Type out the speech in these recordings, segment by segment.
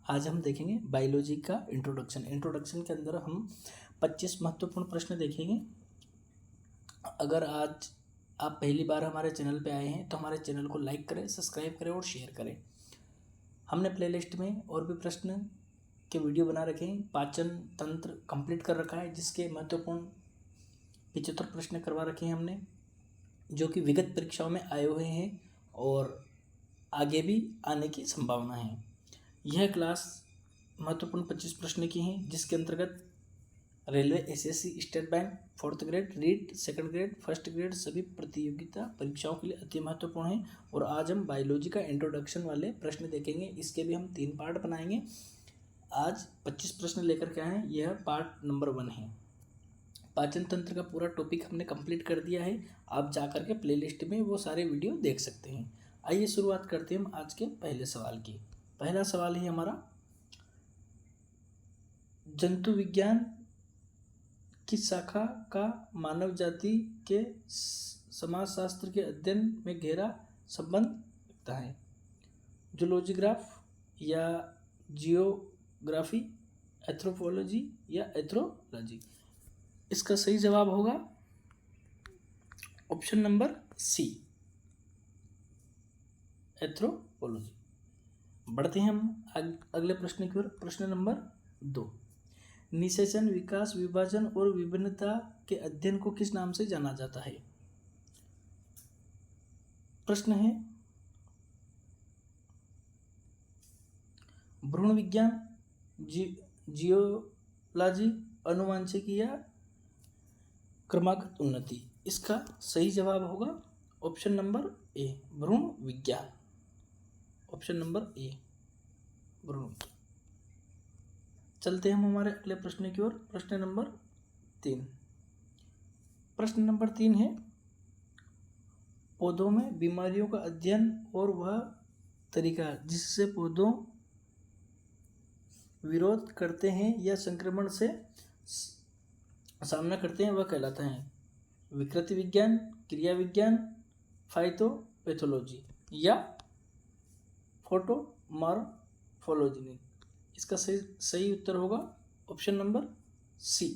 आज हम देखेंगे बायोलॉजी का इंट्रोडक्शन के अंदर हम 25 महत्वपूर्ण प्रश्न देखेंगे। अगर आज आप पहली बार हमारे चैनल पे आए हैं तो हमारे चैनल को लाइक करें, सब्सक्राइब करें और शेयर करें। हमने प्लेलिस्ट में और भी प्रश्न के वीडियो बना रखे हैं। पाचन तंत्र कंप्लीट कर रखा है, जिसके महत्वपूर्ण 75 प्रश्न करवा रखे हैं हमने, जो कि विगत परीक्षाओं में आए हुए हैं और आगे भी आने की संभावना है। यह क्लास महत्वपूर्ण 25 प्रश्न की है, जिसके अंतर्गत railway, SSC, state bank, 4th grade, REET, 2nd grade, 1st grade सभी प्रतियोगिता परीक्षाओं के लिए अति महत्वपूर्ण है। और आज हम बायोलॉजी का इंट्रोडक्शन वाले प्रश्न देखेंगे। इसके भी हम 3 पार्ट बनाएंगे। आज 25 प्रश्न लेकर के आए हैं। यह पार्ट नंबर 1 है। पाचन तंत्र का पूरा टॉपिक हमने कंप्लीट कर दिया है। आप जाकर के प्लेलिस्ट में वो सारे वीडियो देख सकते हैं। आइए शुरुआत करते हैं हम आज के पहले सवाल की। पहला सवाल है हमारा, जंतु विज्ञान किस शाखा का मानव जाति के समाजशास्त्र के अध्ययन में गहरा संबंध रखता है? जूलॉजिग्राफ या जियोग्राफी, एथ्रोपोलॉजी या एथ्रोलॉजी? इसका सही जवाब होगा ऑप्शन नंबर सी, एथ्रोपोलॉजी। बढ़ते हैं हम अगले प्रश्न की ओर। प्रश्न नंबर 2, निषेचन, विकास, विभाजन और विभिन्नता के अध्ययन को किस नाम से जाना जाता है? प्रश्न है, भ्रूण विज्ञान, जियोलॉजी, आनुवंशिकी या क्रमागत उन्नति? इसका सही जवाब होगा ऑप्शन नंबर ए, भ्रूण विज्ञान। ऑप्शन नंबर ए, भ्रूण विज्ञान। चलते हैं हम हमारे अगले प्रश्न की ओर। प्रश्न नंबर 3। प्रश्न नंबर 3 है, पौधों में बीमारियों का अध्ययन और वह तरीका जिससे पौधों विरोध करते हैं या संक्रमण से सामना करते हैं, वह कहलाता है विकृति विज्ञान, क्रिया विज्ञान, फाइटोपैथोलॉजी या फोटोमॉर्फोलॉजी? इसका सही उत्तर होगा ऑप्शन नंबर सी,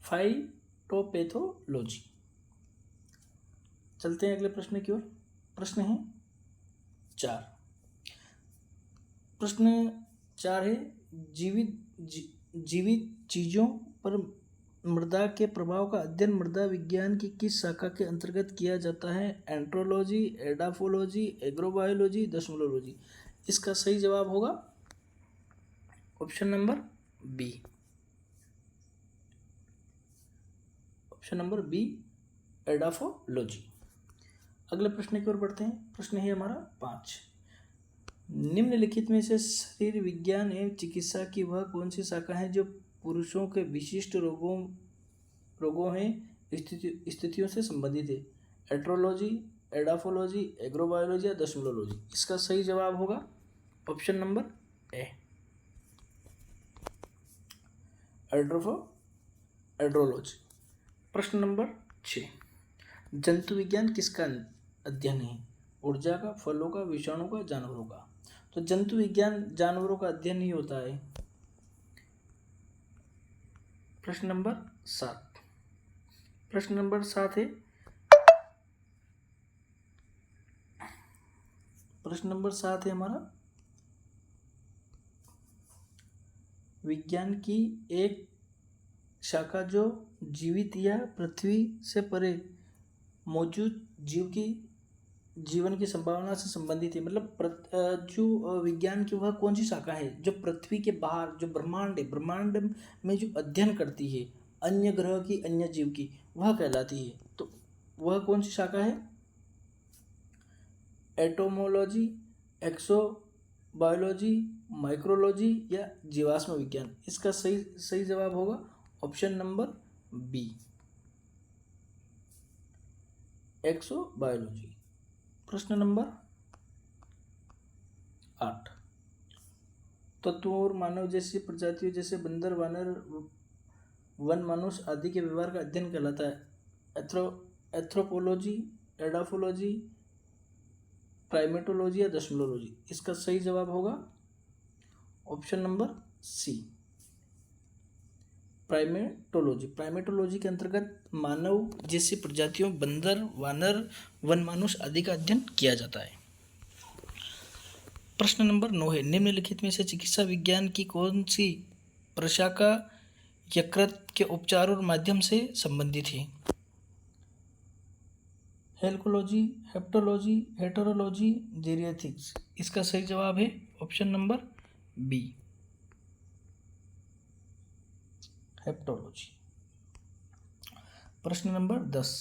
फाइटोपैथोलॉजी। चलते हैं अगले प्रश्न की ओर। प्रश्न है 4। प्रश्न 4 है, जीवित चीजों पर मृदा के प्रभाव का अध्ययन मृदा विज्ञान की किस शाखा के अंतर्गत किया जाता है? एंट्रोलॉजी, एडाफोलॉजी, एग्रोबायोलॉजी, दशमलवलॉजी? इसका सही जवाब होगा option number B, option number B, edaphology. अगले प्रश्न की ओर बढ़ते हैं। प्रश्न है हमारा 5। निम्नलिखित में से शरीर विज्ञान एवं चिकित्सा की वह कौन सी शाखा है जो पुरुषों के विशिष्ट रोगों है स्थितियों से संबंधित है? एट्रोलॉजी, एडाफोलॉजी, एग्रोबायोलॉजी या दशमलवलॉजी? इसका सही जवाब होगा ऑप्शन नंबर ए, एड्रोलॉजी। प्रश्न नंबर 6, जंतु विज्ञान किसका अध्ययन है? ऊर्जा का, फलों का, विषाणु का, जानवरों का? तो जंतु विज्ञान जानवरों का अध्ययन ही होता है। प्रश्न नंबर 7। प्रश्न नंबर 7 है, प्रश्न नंबर 7 है हमारा, विज्ञान की एक शाखा जो जीवित या पृथ्वी से परे मौजूद जीव की जीवन की संभावना से संबंधित है। मतलब जो विज्ञान की वह कौन सी शाखा है जो पृथ्वी के बाहर जो ब्रह्मांड है, ब्रह्मांड में जो अध्ययन करती है अन्य ग्रह की, अन्य जीव की, वह कहलाती है। तो वह कौन सी शाखा है? एटोमोलॉजी, एक्सोबायोलॉजी, माइक्रोलॉजी या जीवाश्म विज्ञान? इसका सही जवाब होगा ऑप्शन नंबर बी, एक्सोबायोलॉजी। प्रश्न नंबर 8, तत्वों और मानव जैसी प्रजातियों जैसे बंदर, वानर, वन, मनुष्य आदि के व्यवहार का अध्ययन कहलाता है? एथ्रोपोलॉजी, एडाफोलॉजी, प्राइमेटोलॉजी या दशमलवलॉजी? इसका सही जवाब होगा option number C primatology. Primatology के अंतर्गत मानव जैसी प्रजातियों बंदर, वानर, वनमानुष आदि का अध्ययन किया जाता है। प्रश्न नंबर 9 है, निम्नलिखित में से चिकित्सा विज्ञान की कौन सी प्रशाखा यकृत के उपचार और माध्यम से संबंधित है? हेल्कोलॉजी, हेप्टोलॉजी, हेटेरोलॉजी, जेरियाट्रिक्स। इसका सही जवाब है ऑप्शन नंबर बी हेप्टोलॉजी। प्रश्न नंबर 10,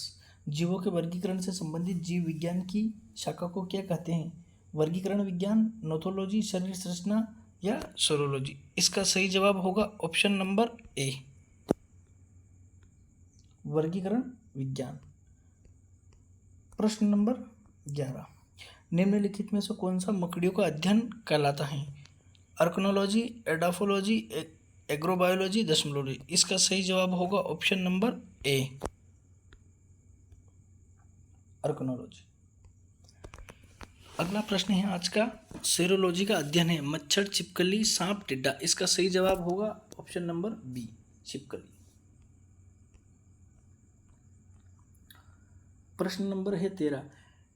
जीवों के वर्गीकरण से संबंधित जीव विज्ञान की शाखा को क्या कहते हैं? वर्गीकरण विज्ञान, नोथोलॉजी, शरीर संरचना या सोरोलॉजी। इसका सही जवाब होगा ऑप्शन नंबर ए वर्गीकरण विज्ञान। प्रश्न नंबर 11, निम्नलिखित में से कौन सा मकड़ियों का अध्ययन कहलाता है? आर्कनोलॉजी, एडाफोलॉजी, एग्रोबायोलॉजी, दशमोलॉजी। इसका सही जवाब होगा ऑप्शन नंबर ए आर्कनोलॉजी। अगला प्रश्न है आज का, सेरोलॉजी का अध्ययन है मच्छर, छिपकली, सांप, टिड्डा। इसका सही जवाब होगा ऑप्शन नंबर बी छिपकली। प्रश्न नंबर है 13,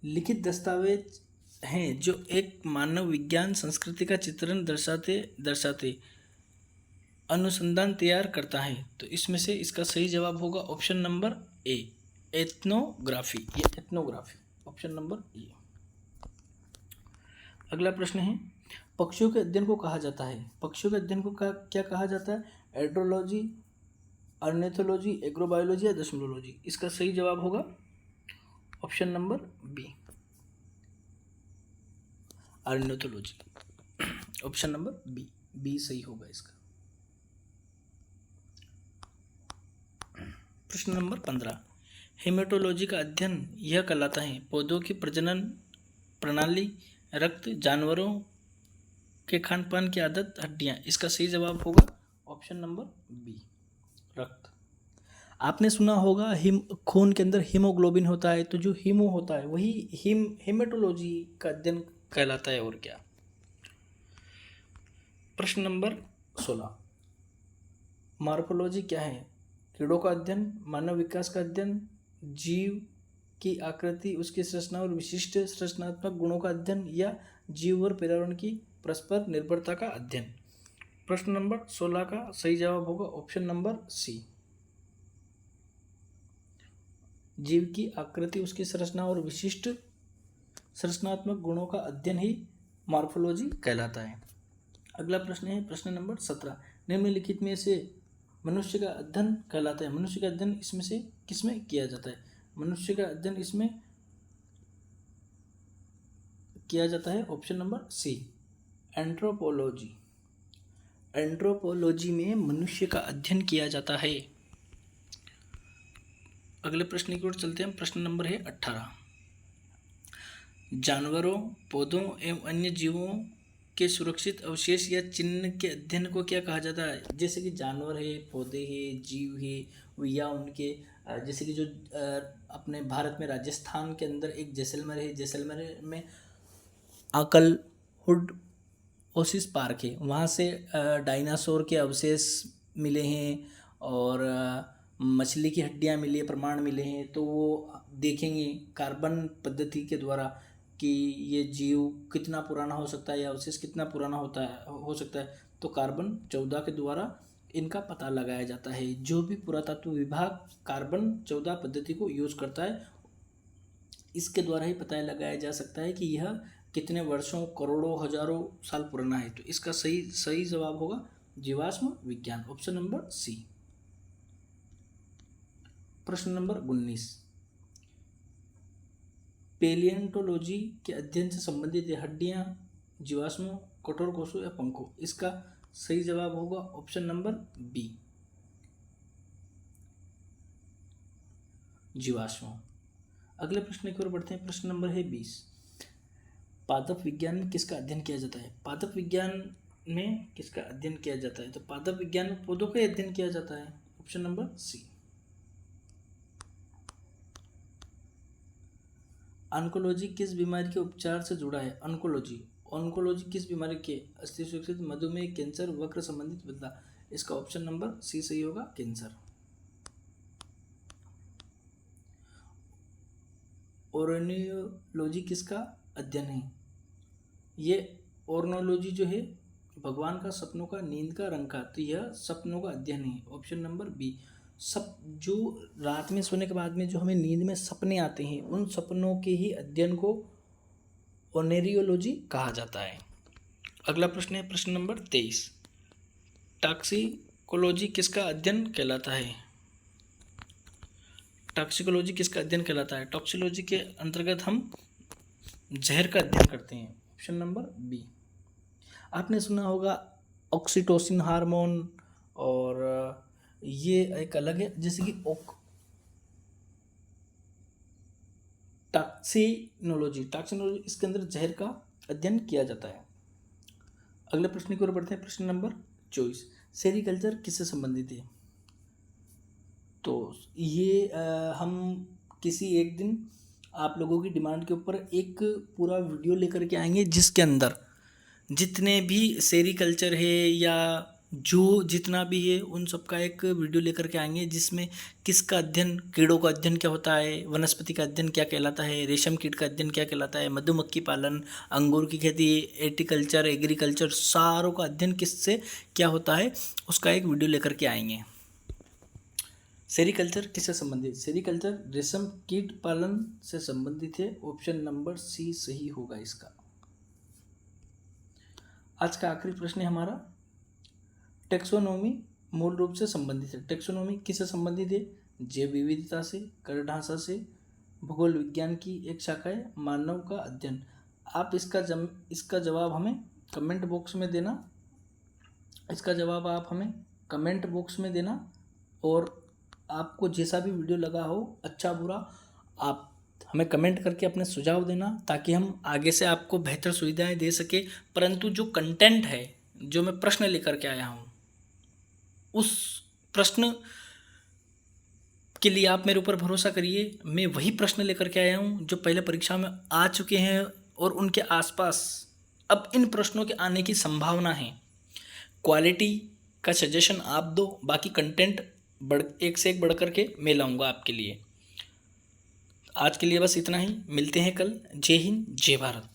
लिखित दस्तावेज हैं जो एक मानव विज्ञान संस्कृति का चित्रण दर्शाते अनुसंधान तैयार करता है। तो इसमें से इसका सही जवाब होगा ऑप्शन नंबर ए एथनोग्राफी। ये एथनोग्राफी ऑप्शन नंबर ए। अगला प्रश्न है, पक्षियों के अध्ययन को कहा जाता है, पक्षियों के अध्ययन को क्या कहा जाता है? एड्रोलॉजी, अर्नेथोलॉजी, एग्रोबायोलॉजी या दशमोलॉजी। इसका सही जवाब होगा option number B ornithology. Option number B सही होगा इसका। प्रश्न नंबर 15, हेमेटोलॉजी का अध्ययन यह कहलाता है पौधों की प्रजनन प्रणाली, रक्त, जानवरों के खान पान की आदत, हड्डियां। इसका सही जवाब होगा ऑप्शन नंबर बी रक्त। आपने सुना होगा खून के अंदर हीमोग्लोबिन होता है, तो जो हीमो होता है वही हेमेटोलॉजी का अध्ययन कहलाता है। और क्या? प्रश्न नंबर 16, मॉर्फोलॉजी क्या है? कीड़ों का अध्ययन, मानव विकास का अध्ययन, जीव की आकृति, उसकी संरचना और विशिष्ट संरचनात्मक गुणों का अध्ययन या जीव और पर्यावरण की परस्पर निर्भरता का अध्ययन। प्रश्न नंबर 16 का सही जवाब होगा ऑप्शन नंबर सी जीव की आकृति, उसकी संरचना और विशिष्ट संरचनात्मक गुणों का अध्ययन ही मॉर्फोलॉजी कहलाता है। अगला प्रश्न है प्रश्न नंबर 17, निम्नलिखित में से मनुष्य का अध्ययन कहलाता है। मनुष्य का अध्ययन इसमें से किसमें किया जाता है? मनुष्य का अध्ययन इसमें किया जाता है option number C anthropology. Anthropology में मनुष्य का अध्ययन किया जाता है। अगले प्रश्न की ओर चलते हैं। प्रश्न नंबर है 18, जानवरों, पौधों एवं अन्य जीवों के सुरक्षित अवशेष या चिन्ह के अध्ययन को क्या कहा जाता है? जैसे कि जानवर है, पौधे हैं, जीव है या उनके जैसे कि जो अपने भारत में राजस्थान के अंदर एक जैसलमेर है, जैसलमेर में आकलहुड ओसिस पार्क है, वहाँ से डायनासोर के अवशेष मिले हैं और मछली की हड्डियाँ मिली है, प्रमाण मिले हैं। तो वो देखेंगे कार्बन पद्धति के द्वारा कि ये जीव कितना पुराना हो सकता है या अवशेष कितना पुराना हो सकता है। तो कार्बन 14 के द्वारा इनका पता लगाया जाता है। जो भी पुरातत्व विभाग कार्बन 14 पद्धति को यूज करता है, इसके द्वारा ही पता लगाया जा सकता है कि यह कितने वर्षों, करोड़ों, हजारों साल पुराना है। तो इसका सही जवाब होगा जीवाश्म विज्ञान ऑप्शन नंबर सी। प्रश्न नंबर 19, पेलियोंटोलॉजी के अध्ययन से संबंधित हड्डियां, जीवाश्मों, कठोर कोषों या पंखों। इसका सही जवाब होगा ऑप्शन नंबर बी जीवाश्मों। अगले प्रश्न की ओर बढ़ते हैं। प्रश्न नंबर है 20, पादप विज्ञान में किसका अध्ययन किया जाता है? पादप विज्ञान में किसका अध्ययन किया जाता है? तो पादप विज्ञान में पौधों का अध्ययन किया जाता है ऑप्शन नंबर सी। ऑन्कोलॉजी किस बीमारी के उपचार से जुड़ा है? ऑन्कोलॉजी ऑन्कोलॉजी किस बीमारी के अस्तित्व विकसित? मधुमेह, कैंसर, वक्र संबंधित बदला। इसका ऑप्शन नंबर सी सही होगा, कैंसर। ओर्नियोलॉजी किसका अध्ययन है? ये ओर्नोलॉजी जो है भगवान का, सपनों का, नींद का, रंग का, तो यह सपनों का अध्ययन है, ऑप्शन नंबर बी। जो रात में सोने के बाद में जो हमें नींद में सपने आते हैं, उन सपनों के ही अध्ययन को ओनेरियोलॉजी कहा जाता है। अगला प्रश्न है प्रश्न नंबर 23। टॉक्सिकोलॉजी किसका अध्ययन कहलाता है? टॉक्सिकोलॉजी किसका अध्ययन कहलाता है? टॉक्सिकोलॉजी के अंतर्गत हम जहर का अध्ययन करते हैं, ऑप्शन नंबर बी। आपने सुना होगा ऑक्सीटोसिन हार्मोन, और ये एक अलग है, जैसे कि टॉक्सिनोलॉजी इसके अंदर जहर का अध्ययन किया जाता है। अगले प्रश्न की ओर बढ़ते हैं, प्रश्न नंबर 24। सेरीकल्चर किससे संबंधित है? तो ये हम किसी एक दिन आप लोगों की डिमांड के ऊपर एक पूरा वीडियो लेकर के आएंगे, जिसके अंदर जितने भी सेरीकल्चर है या जो जितना भी है उन सब का एक वीडियो लेकर के आएंगे, जिसमें किसका अध्ययन, कीड़ों का अध्ययन क्या होता है, वनस्पति का अध्ययन क्या कहलाता है, रेशम कीट का अध्ययन क्या कहलाता है, मधुमक्खी पालन, अंगूर की खेती, एर्टिकल्चर, एग्रीकल्चर, सारों का अध्ययन किससे क्या होता है, उसका एक वीडियो लेकर के आएंगे। सेरीकल्चर किससे संबंधित? सेरीकल्चर रेशम कीट पालन से संबंधित है, ऑप्शन नंबर सी सही होगा इसका। आज का आखिरी प्रश्न है हमारा, टेक्सोनोमी मूल रूप से संबंधित है। टेक्सोनोमी किससे संबंधित है? जैव विविधता से, कर ढांचा से, भूगोल विज्ञान की एक शाखा है, मानव का अध्ययन। आप इसका जवाब हमें कमेंट बॉक्स में देना। इसका जवाब आप हमें कमेंट बॉक्स में देना, और आपको जैसा भी वीडियो लगा हो, अच्छा बुरा, आप हमें कमेंट करके अपने सुझाव देना, ताकि हम आगे से आपको बेहतर सुविधाएं दे सके। परंतु जो कंटेंट है, जो मैं प्रश्न लेकर के आया हूँ, उस प्रश्न के लिए आप मेरे ऊपर भरोसा करिए। मैं वही प्रश्न लेकर के आया हूँ जो पहले परीक्षा में आ चुके हैं, और उनके आसपास अब इन प्रश्नों के आने की संभावना है। क्वालिटी का सजेशन आप दो, बाकी कंटेंट एक से एक बढ़ करके मैं लाऊंगा आपके लिए। आज के लिए बस इतना ही, मिलते हैं कल। जय हिंद, जय भारत।